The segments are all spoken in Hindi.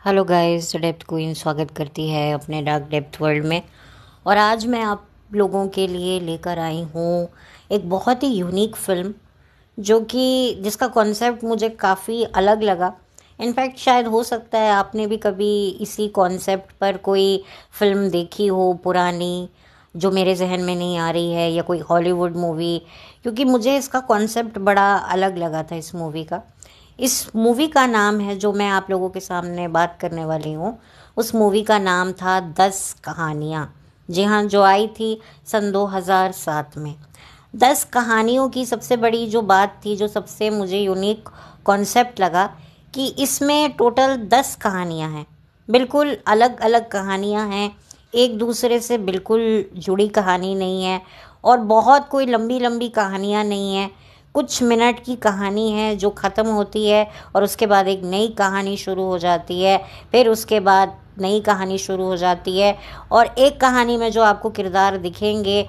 हेलो गाइस, डेप्थ क्वीन स्वागत करती है अपने डार्क डेप्थ वर्ल्ड में। और आज मैं आप लोगों के लिए लेकर आई हूँ एक बहुत ही यूनिक फिल्म, जो कि जिसका कॉन्सेप्ट मुझे काफ़ी अलग लगा। इनफैक्ट शायद हो सकता है आपने भी कभी इसी कॉन्सेप्ट पर कोई फिल्म देखी हो पुरानी, जो मेरे जहन में नहीं आ रही है, या कोई हॉलीवुड मूवी, क्योंकि मुझे इसका कॉन्सेप्ट बड़ा अलग लगा था इस मूवी का। इस मूवी का नाम है, जो मैं आप लोगों के सामने बात करने वाली हूँ, उस मूवी का नाम था 10 कहानियाँ। जी हाँ, जो आई थी सन 2007 में। 10 कहानियों की सबसे बड़ी जो बात थी, जो सबसे मुझे यूनिक कॉन्सेप्ट लगा, कि इसमें टोटल 10 कहानियाँ हैं। बिल्कुल अलग अलग कहानियाँ हैं, एक दूसरे से बिल्कुल जुड़ी कहानी नहीं है, और बहुत कोई लंबी लंबी कहानियाँ नहीं है। कुछ मिनट की कहानी है जो ख़त्म होती है, और उसके बाद एक नई कहानी शुरू हो जाती है, फिर उसके बाद नई कहानी शुरू हो जाती है। और एक कहानी में जो आपको किरदार दिखेंगे,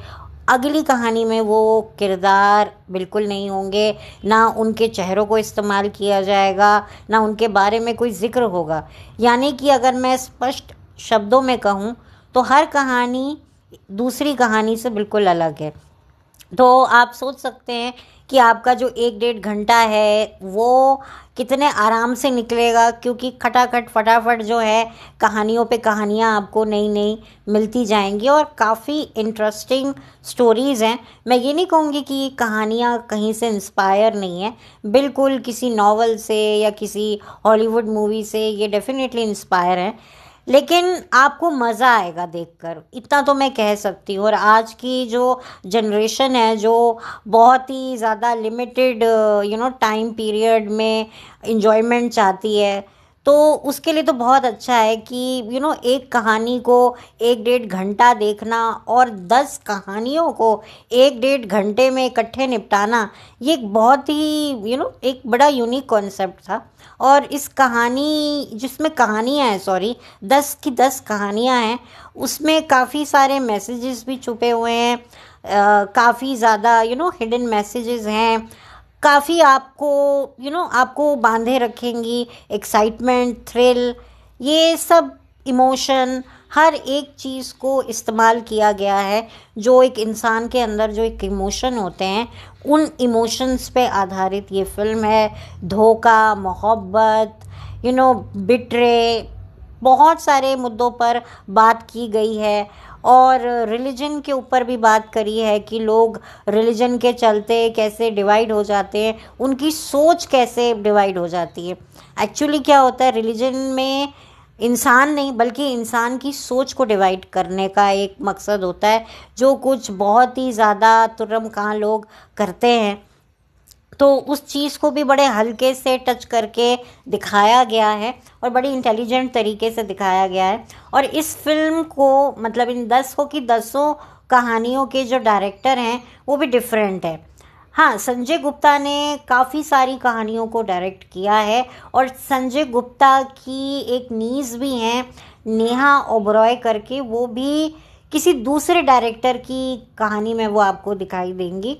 अगली कहानी में वो किरदार बिल्कुल नहीं होंगे। ना उनके चेहरों को इस्तेमाल किया जाएगा, ना उनके बारे में कोई जिक्र होगा। यानी कि अगर मैं स्पष्ट शब्दों में कहूँ, तो हर कहानी दूसरी कहानी से बिल्कुल अलग है। तो आप सोच सकते हैं कि आपका जो 1 डेढ़ घंटा है वो कितने आराम से निकलेगा, क्योंकि खटाखट फटाफट जो है कहानियों पे कहानियाँ आपको नई नई मिलती जाएंगी, और काफ़ी इंटरेस्टिंग स्टोरीज़ हैं। मैं ये नहीं कहूँगी कि ये कहानियाँ कहीं से इंस्पायर नहीं है, बिल्कुल किसी नॉवल से या किसी हॉलीवुड मूवी से ये डेफिनेटली इंस्पायर है। लेकिन आपको मज़ा आएगा देखकर, इतना तो मैं कह सकती हूँ। और आज की जो जनरेशन है, जो बहुत ही ज़्यादा लिमिटेड टाइम पीरियड में इंजॉयमेंट चाहती है, तो उसके लिए तो बहुत अच्छा है कि एक कहानी को 1 डेढ़ घंटा देखना, और 10 कहानियों को 1 डेढ़ घंटे में इकट्ठे निपटाना, ये एक बहुत ही एक बड़ा यूनिक कॉन्सेप्ट था। और इस कहानी, जिसमें कहानियाँ हैं, सॉरी, 10 की 10 कहानियाँ हैं, उसमें काफ़ी सारे मैसेजेस भी छुपे हुए हैं। काफ़ी ज़्यादा हिडन मैसेजेस हैं। काफ़ी आपको आपको बांधे रखेंगी, एक्साइटमेंट, थ्रिल, ये सब इमोशन, हर एक चीज़ को इस्तेमाल किया गया है। जो एक इंसान के अंदर जो एक इमोशन होते हैं, उन इमोशंस पे आधारित ये फिल्म है। धोखा, मोहब्बत, बिट्रे, बहुत सारे मुद्दों पर बात की गई है। और रिलीजन के ऊपर भी बात करी है कि लोग रिलीजन के चलते कैसे डिवाइड हो जाते हैं, उनकी सोच कैसे डिवाइड हो जाती है। एक्चुअली क्या होता है, रिलीजन में इंसान नहीं बल्कि इंसान की सोच को डिवाइड करने का एक मकसद होता है, जो कुछ बहुत ही ज़्यादा तुर्रम-खां लोग करते हैं। तो उस चीज़ को भी बड़े हल्के से टच करके दिखाया गया है, और बड़ी इंटेलिजेंट तरीके से दिखाया गया है। और इस फिल्म को, मतलब इन 10 की 10 कहानियों के जो डायरेक्टर हैं, वो भी डिफरेंट है। हाँ, संजय गुप्ता ने काफ़ी सारी कहानियों को डायरेक्ट किया है, और संजय गुप्ता की एक नीज़ भी हैं, नेहा ओबरॉय करके, वो भी किसी दूसरे डायरेक्टर की कहानी में वो आपको दिखाई देंगी।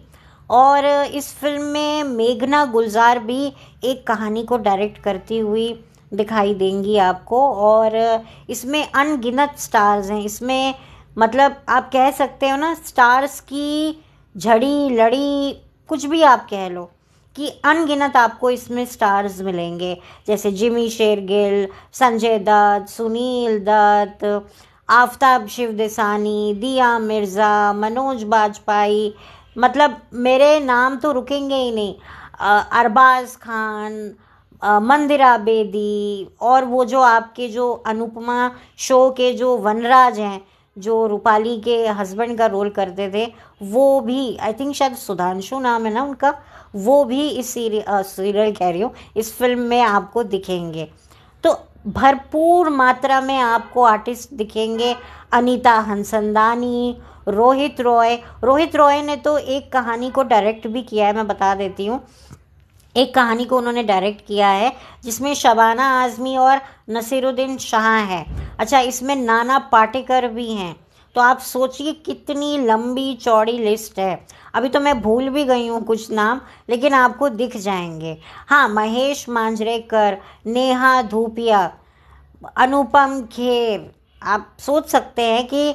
और इस फिल्म में मेघना गुलजार भी एक कहानी को डायरेक्ट करती हुई दिखाई देंगी आपको। और इसमें अनगिनत स्टार्स हैं इसमें, मतलब आप कह सकते हो ना, स्टार्स की झड़ी लड़ी, कुछ भी आप कह लो, कि अनगिनत आपको इसमें स्टार्स मिलेंगे। जैसे जिमी शेरगिल, संजय दत्त, सुनील दत्त, आफताब शिवदेसानी, दिया मिर्ज़ा, मनोज बाजपेयी, मतलब मेरे नाम तो रुकेंगे ही नहीं। अरबाज खान, मंदिरा बेदी, और वो जो आपके जो अनुपमा शो के जो वनराज हैं, जो रूपाली के हस्बैंड का रोल करते थे, वो भी, आई थिंक शायद सुधांशु नाम है ना उनका, वो भी इस सीरियल कह रही हूँ, इस फिल्म में आपको दिखेंगे। तो भरपूर मात्रा में आपको आर्टिस्ट दिखेंगे। अनीता हंसंदानी, रोहित रॉय ने तो एक कहानी को डायरेक्ट भी किया है, मैं बता देती हूँ। एक कहानी को उन्होंने डायरेक्ट किया है जिसमें शबाना आज़मी और नसीरुद्दीन शाह है। अच्छा, इसमें नाना पाटेकर भी हैं। तो आप सोचिए कितनी लंबी चौड़ी लिस्ट है। अभी तो मैं भूल भी गई हूँ कुछ नाम, लेकिन आपको दिख जाएंगे। हाँ, महेश मांजरेकर, नेहा धूपिया, अनुपम खेर, आप सोच सकते हैं कि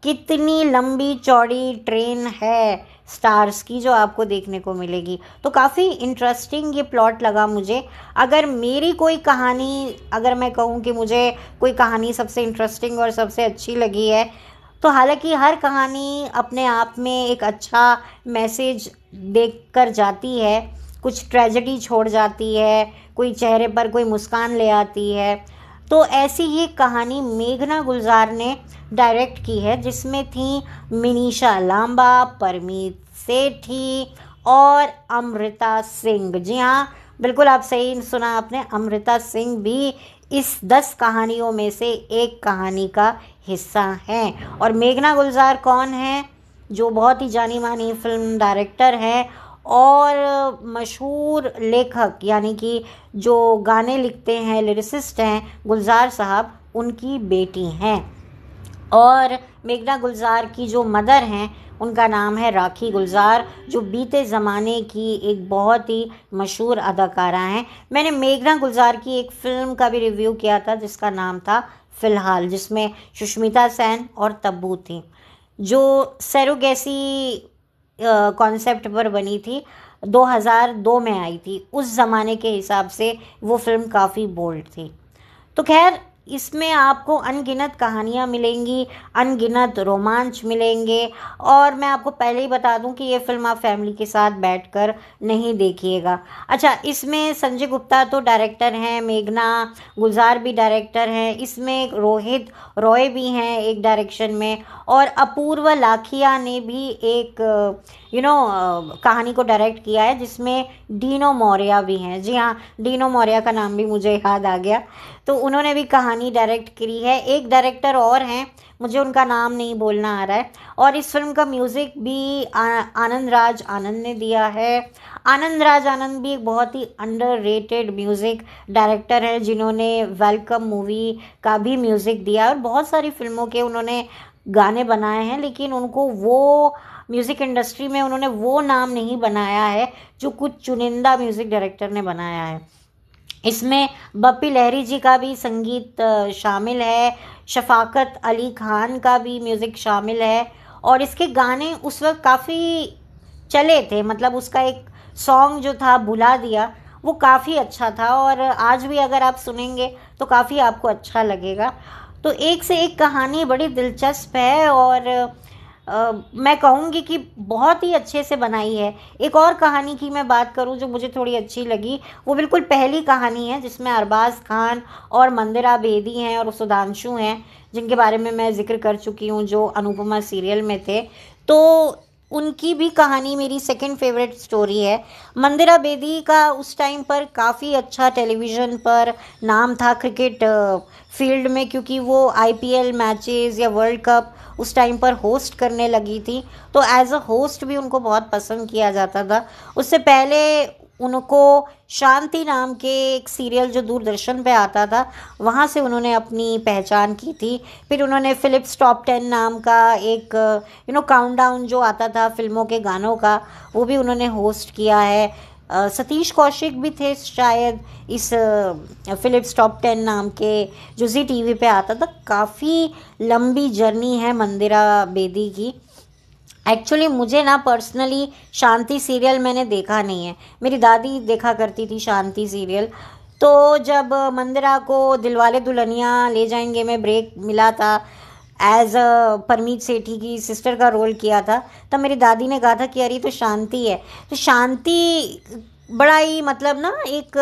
कितनी लंबी चौड़ी ट्रेन है स्टार्स की जो आपको देखने को मिलेगी। तो काफ़ी इंटरेस्टिंग ये प्लॉट लगा मुझे। अगर मेरी कोई कहानी, अगर मैं कहूँ कि मुझे कोई कहानी सबसे इंटरेस्टिंग और सबसे अच्छी लगी है, तो हालांकि हर कहानी अपने आप में एक अच्छा मैसेज देख कर जाती है, कुछ ट्रेजेडी छोड़ जाती है, कोई चेहरे पर कोई मुस्कान ले आती है। तो ऐसी ही कहानी मेघना गुलजार ने डायरेक्ट की है, जिसमें थी मिनीषा लांबा, परमीत सेठी और अमृता सिंह। जी हाँ, बिल्कुल आप सही सुना आपने, अमृता सिंह भी इस 10 कहानियों में से एक कहानी का हिस्सा हैं। और मेघना गुलजार कौन है? जो बहुत ही जानी मानी फिल्म डायरेक्टर हैं और मशहूर लेखक, यानी कि जो गाने लिखते हैं, लिरिसिस्ट हैं गुलजार साहब, उनकी बेटी हैं। और मेघना गुलजार की जो मदर हैं उनका नाम है राखी गुलजार, जो बीते ज़माने की एक बहुत ही मशहूर अदाकारा हैं। मैंने मेघना गुलजार की एक फ़िल्म का भी रिव्यू किया था जिसका नाम था फ़िलहाल, जिसमें सुष्मिता सेन और तब्बू थी, जो सरोगेसी कॉन्सेप्ट पर बनी थी। 2002 में आई थी। उस ज़माने के हिसाब से वो फ़िल्म काफ़ी बोल्ड थी। तो खैर, इसमें आपको अनगिनत कहानियाँ मिलेंगी, अनगिनत रोमांच मिलेंगे। और मैं आपको पहले ही बता दूं कि ये फिल्म आप फैमिली के साथ बैठकर नहीं देखिएगा। अच्छा, इसमें संजय गुप्ता तो डायरेक्टर हैं, मेघना गुलजार भी डायरेक्टर हैं, इसमें रोहित रॉय भी हैं एक डायरेक्शन में, और अपूर्व लाखिया ने भी एक कहानी को डायरेक्ट किया है, जिसमें डीनो मौर्य भी हैं। जी हाँ, डीनो मौर्य का नाम भी मुझे याद आ गया। तो उन्होंने भी कहानी डायरेक्ट करी है। एक डायरेक्टर और हैं, मुझे उनका नाम नहीं बोलना आ रहा है। और इस फिल्म का म्यूज़िक भी आनंद राज आनंद ने दिया है। आनंद राज आनंद भी एक बहुत ही अंडररेटेड म्यूज़िक डायरेक्टर है, जिन्होंने वेलकम मूवी का भी म्यूज़िक दिया और बहुत सारी फिल्मों के उन्होंने गाने बनाए हैं, लेकिन उनको वो म्यूज़िक इंडस्ट्री में उन्होंने वो नाम नहीं बनाया है जो कुछ चुनिंदा म्यूज़िक डायरेक्टर ने बनाया है। इसमें बप्पी लहरी जी का भी संगीत शामिल है, शफाकत अली खान का भी म्यूज़िक शामिल है। और इसके गाने उस वक्त काफ़ी चले थे, मतलब उसका एक सॉन्ग जो था बुला दिया, वो काफ़ी अच्छा था और आज भी अगर आप सुनेंगे तो काफ़ी आपको अच्छा लगेगा। तो एक से एक कहानी बड़ी दिलचस्प है और मैं कहूँगी कि बहुत ही अच्छे से बनाई है। एक और कहानी की मैं बात करूँ जो मुझे थोड़ी अच्छी लगी, वो बिल्कुल पहली कहानी है, जिसमें अरबाज खान और मंदिरा बेदी हैं और सुधांशु हैं, जिनके बारे में मैं जिक्र कर चुकी हूँ, जो अनुपमा सीरियल में थे। तो उनकी भी कहानी मेरी सेकंड फेवरेट स्टोरी है। मंदिरा बेदी का उस टाइम पर काफ़ी अच्छा टेलीविज़न पर नाम था क्रिकेट फील्ड में, क्योंकि वो आईपीएल मैचेस या वर्ल्ड कप उस टाइम पर होस्ट करने लगी थी। तो एज अ होस्ट भी उनको बहुत पसंद किया जाता था। उससे पहले उनको शांति नाम के एक सीरियल जो दूरदर्शन पे आता था, वहाँ से उन्होंने अपनी पहचान की थी। फिर उन्होंने फिलिप्स टॉप 10 नाम का एक काउंटडाउन जो आता था फिल्मों के गानों का, वो भी उन्होंने होस्ट किया है। सतीश कौशिक भी थे शायद इस फिलिप्स टॉप 10 नाम के जो जी टीवी पे आता था। काफ़ी लंबी जर्नी है मंदिरा बेदी की। एक्चुअली मुझे ना पर्सनली शांति सीरियल मैंने देखा नहीं है, मेरी दादी देखा करती थी शांति सीरियल। तो जब मंदिरा को दिलवाले दुल्हनिया ले जाएंगे में ब्रेक मिला था, एज अ परमीत सेठी की सिस्टर का रोल किया था, तब मेरी दादी ने कहा था कि यार ये तो शांति है। तो शांति बड़ा ही मतलब ना, एक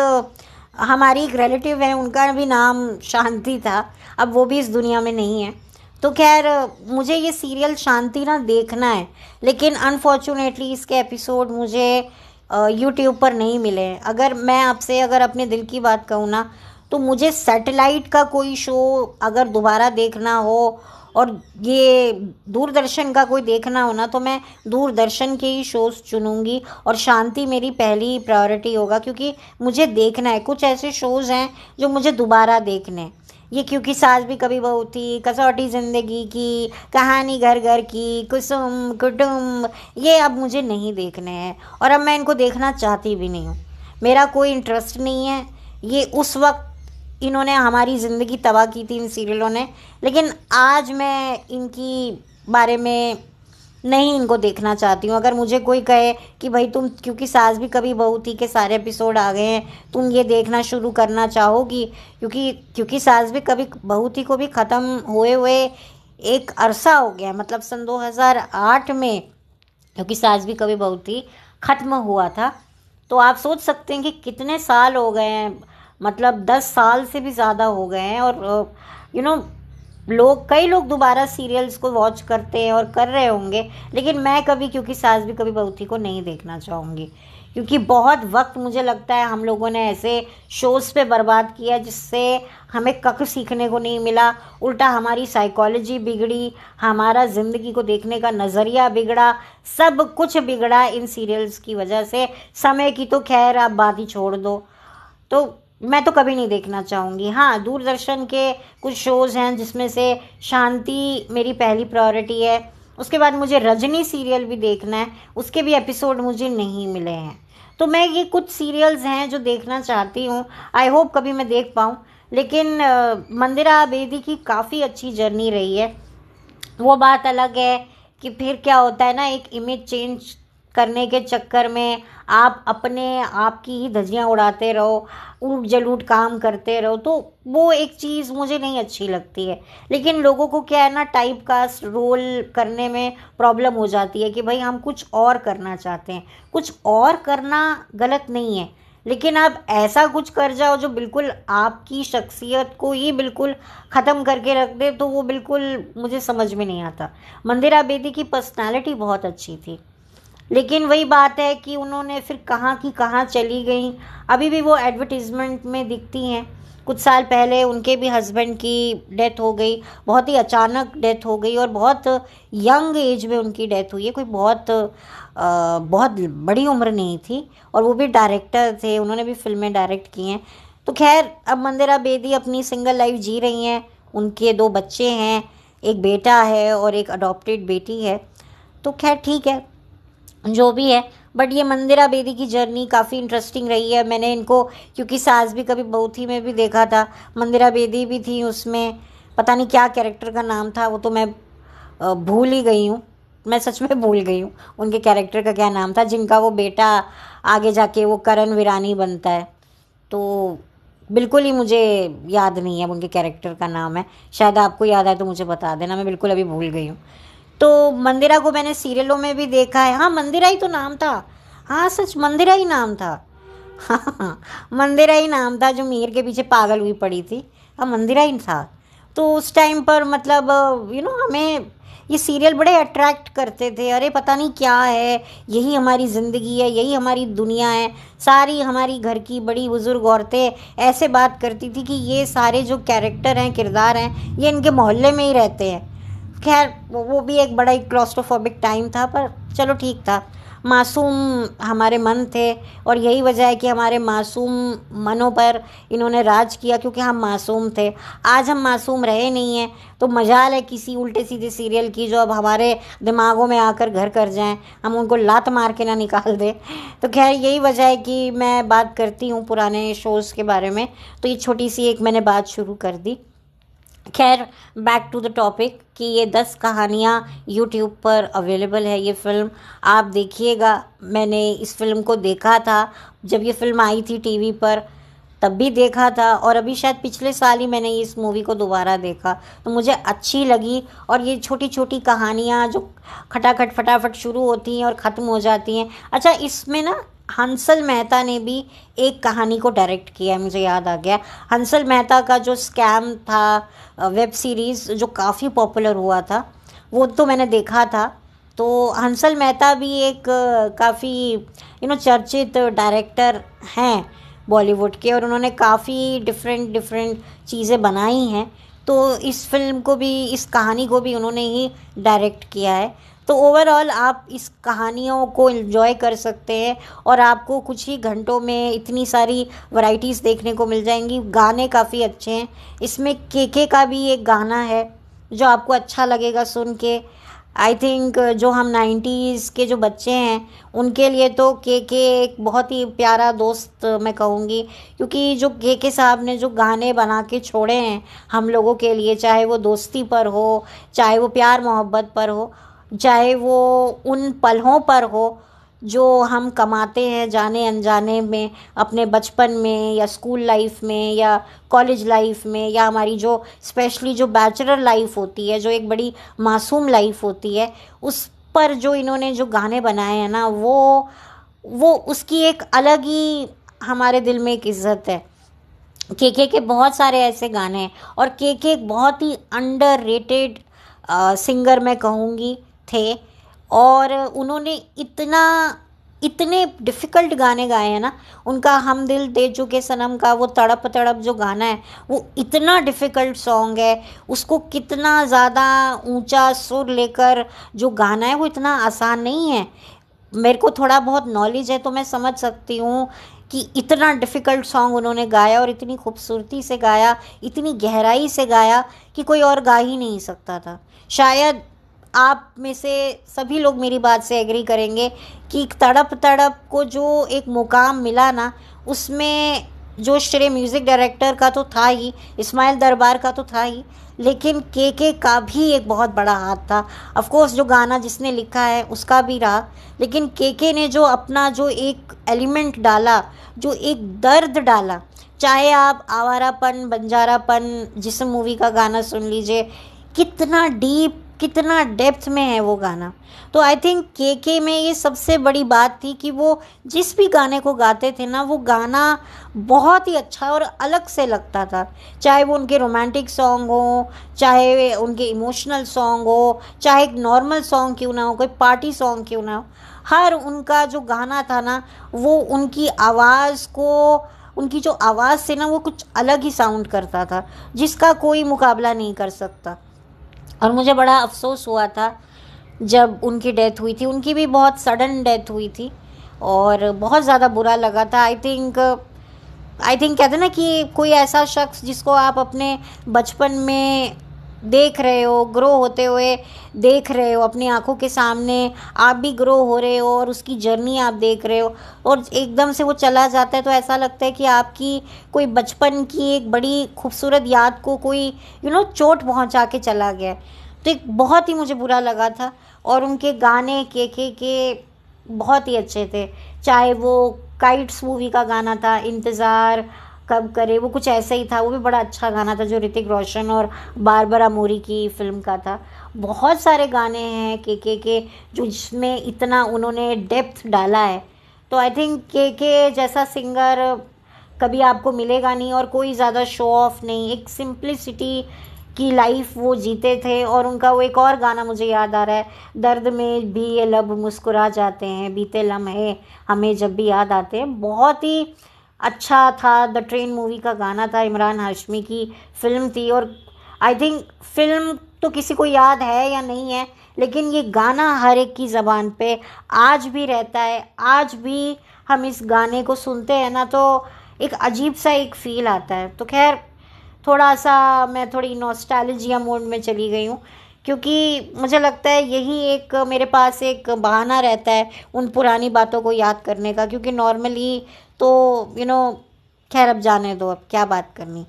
हमारी एक रिलेटिव है, उनका भी नाम शांति था, अब वो भी इस दुनिया में नहीं है। तो खैर, मुझे ये सीरियल शांति ना देखना है, लेकिन अनफॉर्चुनेटली इसके एपिसोड मुझे यूट्यूब पर नहीं मिले। अगर मैं आपसे अगर अपने दिल की बात कहूँ ना, तो मुझे सैटेलाइट का कोई शो अगर दोबारा देखना हो और ये दूरदर्शन का कोई देखना हो ना, तो मैं दूरदर्शन के ही शोज़ चुनूँगी और शांति मेरी पहली प्रायोरिटी होगा, क्योंकि मुझे देखना है। कुछ ऐसे शोज़ हैं जो मुझे दोबारा देखने हैं। ये क्योंकि सास भी कभी बहू थी, कसौटी ज़िंदगी की, कहानी घर घर की, कुसुम कुटुम्ब, ये अब मुझे नहीं देखने हैं और अब मैं इनको देखना चाहती भी नहीं हूँ। मेरा कोई इंटरेस्ट नहीं है। ये उस वक्त इन्होंने हमारी ज़िंदगी तबाह की थी इन सीरियलों ने, लेकिन आज मैं इनकी बारे में नहीं इनको देखना चाहती हूँ। अगर मुझे कोई कहे कि भाई तुम, क्योंकि सास भी कभी बहू थी के सारे एपिसोड आ गए हैं, तुम ये देखना शुरू करना चाहोगी, क्योंकि क्योंकि सास भी कभी बहू थी को भी ख़त्म हुए हुए एक अरसा हो गया, मतलब सन 2008 में क्योंकि सास भी कभी बहू थी ख़त्म हुआ था। तो आप सोच सकते हैं कि कितने साल हो गए हैं, मतलब 10 साल से भी ज़्यादा हो गए हैं। और कई लोग दोबारा सीरियल्स को वॉच करते हैं और कर रहे होंगे, लेकिन मैं कभी क्योंकि सास भी कभी बहू थी को नहीं देखना चाहूँगी, क्योंकि बहुत वक्त मुझे लगता है हम लोगों ने ऐसे शोज़ पे बर्बाद किया जिससे हमें कख सीखने को नहीं मिला, उल्टा हमारी साइकोलॉजी बिगड़ी, हमारा ज़िंदगी को देखने का नज़रिया बिगड़ा, सब कुछ बिगड़ा इन सीरियल्स की वजह से। समय की तो खैर आप बात ही छोड़ दो, तो मैं तो कभी नहीं देखना चाहूँगी। हाँ, दूरदर्शन के कुछ शोज़ हैं जिसमें से शांति मेरी पहली प्रायोरिटी है। उसके बाद मुझे रजनी सीरियल भी देखना है, उसके भी एपिसोड मुझे नहीं मिले हैं। तो मैं ये कुछ सीरियल्स हैं जो देखना चाहती हूँ, आई होप कभी मैं देख पाऊँ। लेकिन मंदिरा बेदी की काफ़ी अच्छी जर्नी रही है। वो बात अलग है कि फिर क्या होता है ना, एक इमेज चेंज करने के चक्कर में आप अपने आप की ही धज्जियाँ उड़ाते रहो, ऊट जलूट काम करते रहो, तो वो एक चीज़ मुझे नहीं अच्छी लगती है। लेकिन लोगों को क्या है ना, टाइप कास्ट रोल करने में प्रॉब्लम हो जाती है कि भाई हम कुछ और करना चाहते हैं। कुछ और करना गलत नहीं है, लेकिन आप ऐसा कुछ कर जाओ जो बिल्कुल आपकी शख्सियत को ही बिल्कुल ख़त्म करके रख दे, तो वो बिल्कुल मुझे समझ में नहीं आता। मंदिरा बेदी की पर्सनालिटी बहुत अच्छी थी, लेकिन वही बात है कि उन्होंने फिर कहाँ की कहाँ चली गई। अभी भी वो एडवर्टीज़मेंट में दिखती हैं। कुछ साल पहले उनके भी हस्बैंड की डेथ हो गई, बहुत ही अचानक डेथ हो गई, और बहुत यंग एज में उनकी डेथ हुई है। कोई बहुत बड़ी उम्र नहीं थी, और वो भी डायरेक्टर थे, उन्होंने भी फिल्में डायरेक्ट की हैं। तो खैर, अब मंदिरा बेदी अपनी सिंगल लाइफ जी रही हैं। उनके 2 बच्चे हैं, एक बेटा है और एक अडॉप्टेड बेटी है। तो खैर ठीक है, जो भी है। बट ये मंदिरा बेदी की जर्नी काफ़ी इंटरेस्टिंग रही है। मैंने इनको क्योंकि सास भी कभी बहू थी में भी देखा था, मंदिरा बेदी भी थी उसमें। पता नहीं क्या कैरेक्टर का नाम था, वो तो मैं भूल ही गई हूँ। मैं सच में भूल गई हूँ उनके कैरेक्टर का क्या नाम था, जिनका वो बेटा आगे जाके वो करण वीरानी बनता है। तो बिल्कुल ही मुझे याद नहीं है उनके कैरेक्टर का नाम है। शायद आपको याद आए तो मुझे बता देना, मैं बिल्कुल अभी भूल गई हूँ। तो मंदिरा को मैंने सीरियलों में भी देखा है। हाँ, मंदिरा ही तो नाम था। हाँ सच, मंदिरा ही नाम था। हाँ, मंदिरा ही नाम था, जो मीर के पीछे पागल हुई पड़ी थी। हाँ, मंदिरा ही था। तो उस टाइम पर मतलब हमें ये सीरियल बड़े अट्रैक्ट करते थे। अरे पता नहीं क्या है, यही हमारी ज़िंदगी है, यही हमारी दुनिया है। सारी हमारी घर की बड़ी बुज़ुर्ग औरतें ऐसे बात करती थी कि ये सारे जो कैरेक्टर हैं, किरदार हैं, ये इनके मोहल्ले में ही रहते हैं। खैर, वो भी एक बड़ा ही क्लॉस्ट्रोफोबिक टाइम था, पर चलो ठीक था। मासूम हमारे मन थे, और यही वजह है कि हमारे मासूम मनों पर इन्होंने राज किया, क्योंकि हम मासूम थे। आज हम मासूम रहे नहीं हैं, तो मजाल है किसी उल्टे सीधे सीरियल की जो अब हमारे दिमागों में आकर घर कर जाएं, हम उनको लात मार के ना निकाल दें। तो खैर, यही वजह है कि मैं बात करती हूँ पुराने शोज़ के बारे में। तो ये छोटी सी एक मैंने बात शुरू कर दी। खैर, बैक टू द टॉपिक कि ये 10 कहानियाँ यूट्यूब पर अवेलेबल है। ये फ़िल्म आप देखिएगा। मैंने इस फिल्म को देखा था जब ये फ़िल्म आई थी टीवी पर, तब भी देखा था, और अभी शायद पिछले साल ही मैंने इस मूवी को दोबारा देखा, तो मुझे अच्छी लगी। और ये छोटी छोटी कहानियाँ जो खटाखट फटाफट शुरू होती हैं और ख़त्म हो जाती हैं। अच्छा, इसमें ना हंसल मेहता ने भी एक कहानी को डायरेक्ट किया है, मुझे याद आ गया। हंसल मेहता का जो स्कैम था, वेब सीरीज़ जो काफ़ी पॉपुलर हुआ था, वो तो मैंने देखा था। तो हंसल मेहता भी एक काफ़ी चर्चित डायरेक्टर हैं बॉलीवुड के, और उन्होंने काफ़ी डिफरेंट चीज़ें बनाई हैं। तो इस फिल्म को भी, इस कहानी को भी उन्होंने ही डायरेक्ट किया है। तो ओवरऑल आप इस कहानियों को एंजॉय कर सकते हैं, और आपको कुछ ही घंटों में इतनी सारी वैरायटीज़ देखने को मिल जाएंगी। गाने काफ़ी अच्छे हैं इसमें। के का भी एक गाना है जो आपको अच्छा लगेगा सुन के। आई थिंक जो हम 90s के जो बच्चे हैं उनके लिए तो के एक बहुत ही प्यारा दोस्त मैं कहूँगी, क्योंकि जो के साहब ने जो गाने बना के छोड़े हैं हम लोगों के लिए, चाहे वो दोस्ती पर हो, चाहे वो प्यार मोहब्बत पर हो, चाहे वो उन पलों पर हो जो हम कमाते हैं जाने अनजाने में अपने बचपन में, या स्कूल लाइफ में, या कॉलेज लाइफ में, या हमारी जो स्पेशली जो बैचलर लाइफ होती है, जो एक बड़ी मासूम लाइफ होती है, उस पर जो इन्होंने जो गाने बनाए हैं ना, वो उसकी एक अलग ही हमारे दिल में एक इज़्ज़त है। के बहुत सारे ऐसे गाने हैं, और के एक बहुत ही अंडररेटेड सिंगर मैं कहूँगी थे। और उन्होंने इतने डिफ़िकल्ट गाने गाए हैं ना। उनका हम दिल दे चुके सनम का वो तड़प तड़प जो गाना है, वो इतना डिफ़िकल्ट सॉन्ग है, उसको कितना ज़्यादा ऊंचा सुर लेकर जो गाना है वो इतना आसान नहीं है। मेरे को थोड़ा बहुत नॉलेज है तो मैं समझ सकती हूँ कि इतना डिफ़िकल्ट सॉन्ग उन्होंने गाया, और इतनी खूबसूरती से गाया, इतनी गहराई से गाया कि कोई और गा ही नहीं सकता था। शायद आप में से सभी लोग मेरी बात से एग्री करेंगे कि तड़प तड़प को जो एक मुकाम मिला ना, उसमें जो श्रेय म्यूज़िक डायरेक्टर का तो था ही, इस्माइल दरबार का तो था ही, लेकिन के का भी एक बहुत बड़ा हाथ था। ऑफ कोर्स जो गाना जिसने लिखा है उसका भी रहा, लेकिन के ने जो अपना जो एक एलिमेंट डाला, जो एक दर्द डाला, चाहे आप आवारापन बंजारापन जिस मूवी का गाना सुन लीजिए, कितना डीप कितना डेप्थ में है वो गाना। तो आई थिंक के में ये सबसे बड़ी बात थी कि वो जिस भी गाने को गाते थे ना, वो गाना बहुत ही अच्छा और अलग से लगता था। चाहे वो उनके रोमांटिक सॉन्ग हो, चाहे उनके इमोशनल सॉन्ग हो, चाहे एक नॉर्मल सॉन्ग क्यों ना हो, कोई पार्टी सॉन्ग क्यों ना हो, हर उनका जो गाना था ना, वो उनकी आवाज़ को, उनकी जो आवाज़ से ना वो कुछ अलग ही साउंड करता था, जिसका कोई मुकाबला नहीं कर सकता। और मुझे बड़ा अफसोस हुआ था जब उनकी डेथ हुई थी। उनकी भी बहुत सडन डेथ हुई थी और बहुत ज़्यादा बुरा लगा था। आई थिंक कहते हैं ना कि कोई ऐसा शख्स जिसको आप अपने बचपन में देख रहे हो, ग्रो होते हुए देख रहे हो अपनी आंखों के सामने, आप भी ग्रो हो रहे हो और उसकी जर्नी आप देख रहे हो, और एकदम से वो चला जाता है, तो ऐसा लगता है कि आपकी कोई बचपन की एक बड़ी खूबसूरत याद को कोई चोट पहुंचा के चला गया। तो एक बहुत ही मुझे बुरा लगा था। और उनके गाने के बहुत ही अच्छे थे। चाहे वो काइट्स मूवी का गाना था, इंतज़ार कब करे, वो कुछ ऐसा ही था, वो भी बड़ा अच्छा गाना था, जो ऋतिक रोशन और बारबरा मूरी की फिल्म का था। बहुत सारे गाने हैं के जो जिसमें इतना उन्होंने डेप्थ डाला है। तो आई थिंक के जैसा सिंगर कभी आपको मिलेगा नहीं, और कोई ज़्यादा शो ऑफ नहीं, एक सिंप्लिसिटी की लाइफ वो जीते थे। और उनका वो एक और गाना मुझे याद आ रहा है, दर्द में भी ये लब मुस्कुरा जाते हैं, बीते लम्हे हमें जब भी याद आते हैं, बहुत ही अच्छा था। द ट्रेन मूवी का गाना था, इमरान हाशमी की फ़िल्म थी। और आई थिंक फ़िल्म तो किसी को याद है या नहीं है, लेकिन ये गाना हर एक की ज़बान पे आज भी रहता है। आज भी हम इस गाने को सुनते हैं ना, तो एक अजीब सा एक फ़ील आता है। तो खैर, थोड़ा सा मैं थोड़ी नॉस्टैल्जिया मोड में चली गई हूँ, क्योंकि मुझे लगता है यही एक मेरे पास एक बहाना रहता है उन पुरानी बातों को याद करने का। क्योंकि नॉर्मली तो खैर अब जाने दो, अब क्या बात करनी।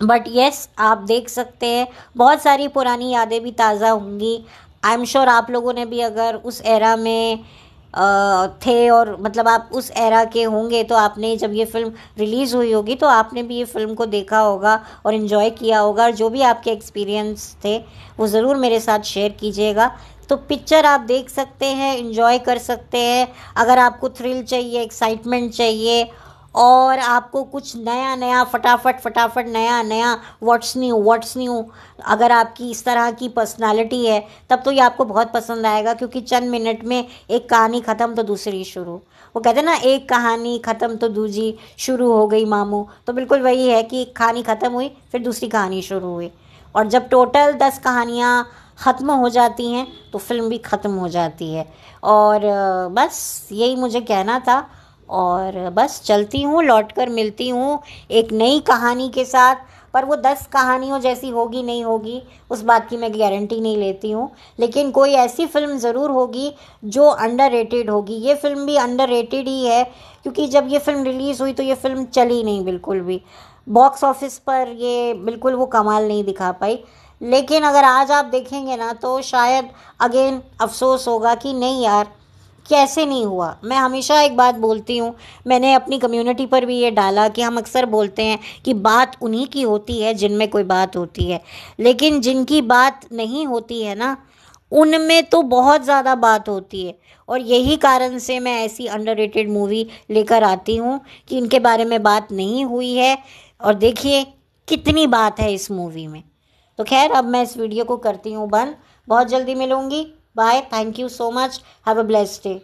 बट येस, आप देख सकते हैं बहुत सारी पुरानी यादें भी ताज़ा होंगी। आई एम श्योर आप लोगों ने भी अगर उस एरा में थे, और मतलब आप उस एरा के होंगे, तो आपने जब ये फ़िल्म रिलीज़ हुई होगी तो आपने भी ये फ़िल्म को देखा होगा और इन्जॉय किया होगा। और जो भी आपके एक्सपीरियंस थे वो ज़रूर मेरे साथ शेयर कीजिएगा। तो पिक्चर आप देख सकते हैं, इन्जॉय कर सकते हैं। अगर आपको थ्रिल चाहिए, एक्साइटमेंट चाहिए, और आपको कुछ नया नया फटाफट नया नया व्हाट्स न्यू अगर आपकी इस तरह की पर्सनालिटी है, तब तो ये आपको बहुत पसंद आएगा। क्योंकि चंद मिनट में एक कहानी ख़त्म तो दूसरी शुरू। वो कहते हैं ना, एक कहानी ख़त्म तो दूसरी शुरू हो गई मामू। तो बिल्कुल वही है कि एक कहानी ख़त्म हुई, फिर दूसरी कहानी शुरू हुई, और जब टोटल 10 कहानियाँ ख़त्म हो जाती हैं तो फिल्म भी ख़त्म हो जाती है। और बस यही मुझे कहना था। और बस चलती हूँ, लौट कर मिलती हूँ एक नई कहानी के साथ। पर वो 10 कहानियों जैसी होगी नहीं होगी उस बात की मैं गारंटी नहीं लेती हूँ, लेकिन कोई ऐसी फिल्म ज़रूर होगी जो अंडररेटेड होगी। ये फिल्म भी अंडररेटेड ही है, क्योंकि जब ये फिल्म रिलीज़ हुई तो ये फिल्म चली नहीं बिल्कुल भी, बॉक्स ऑफिस पर ये बिल्कुल वो कमाल नहीं दिखा पाई। लेकिन अगर आज आप देखेंगे ना तो शायद अगेन अफसोस होगा कि नहीं यार, कैसे नहीं हुआ। मैं हमेशा एक बात बोलती हूँ, मैंने अपनी कम्युनिटी पर भी ये डाला कि हम अक्सर बोलते हैं कि बात उन्हीं की होती है जिनमें कोई बात होती है, लेकिन जिनकी बात नहीं होती है ना, उनमें तो बहुत ज़्यादा बात होती है। और यही कारण से मैं ऐसी अंडररेटेड मूवी लेकर आती हूँ कि इनके बारे में बात नहीं हुई है, और देखिए कितनी बात है इस मूवी में। तो खैर अब मैं इस वीडियो को करती हूँ बंद, बहुत जल्दी मिलूँगी। Bye, thank you so much, have a blessed day.